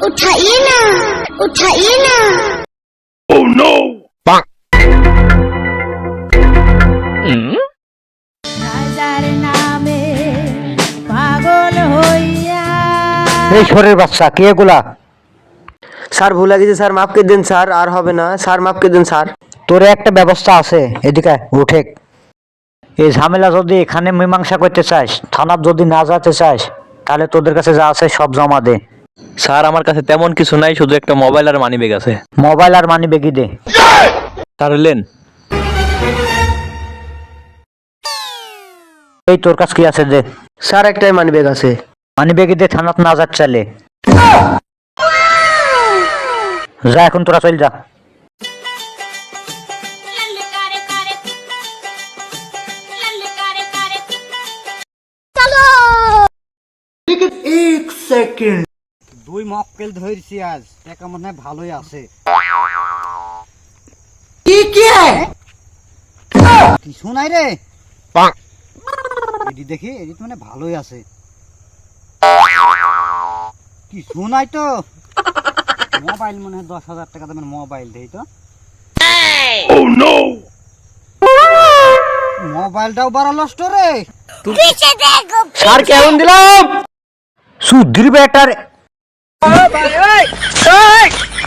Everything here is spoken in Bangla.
उठाइए ना, उठाइए ना। Oh no! এই শরীর বাচ্চা কে এগুলা? স্যার ভুলে গেছি স্যার, মাফ করে দিন স্যার, আর হবে না স্যার, মাফ করে দিন স্যার। তোর একটা ব্যবস্থা আছে, এদিকে উঠে। এই ঝামেলা যদি এখানে মীমাংসা করতে চাস, থানার যদি না যেতে চাস, তাহলে তোদের কাছে যা আছে সব জমা দে। স্যার আমার কাছে তেমন কিছু নাই, শুধু একটা মোবাইল আর মানি ব্যাগ আছে। মোবাইল আর মানি ব্যাগই দে। স্যার লেন। এই তোর কাছে কি আছে দে। স্যার একটাই মানি ব্যাগ আছে। মানি ব্যাগই দে, থানাত না যাচ্ছে চাইলে। যা এখন তোরা চল যা। দুই মক্কেল ধরছি আজ, টাকা মনে হয় ভালোই আছে। কি শোনাই রে এটি দেখি, এটি তো মানে ভালোই আছে। কি শোনাই তো, মোবাইল মনে হয় 10,000 টাকা দামের মোবাইল দেই তো। Oh no! মোবাইলটাও বড় নষ্ট রে। पीछे देखो। স্যার কেমন দিলাম? সুধীর বেটার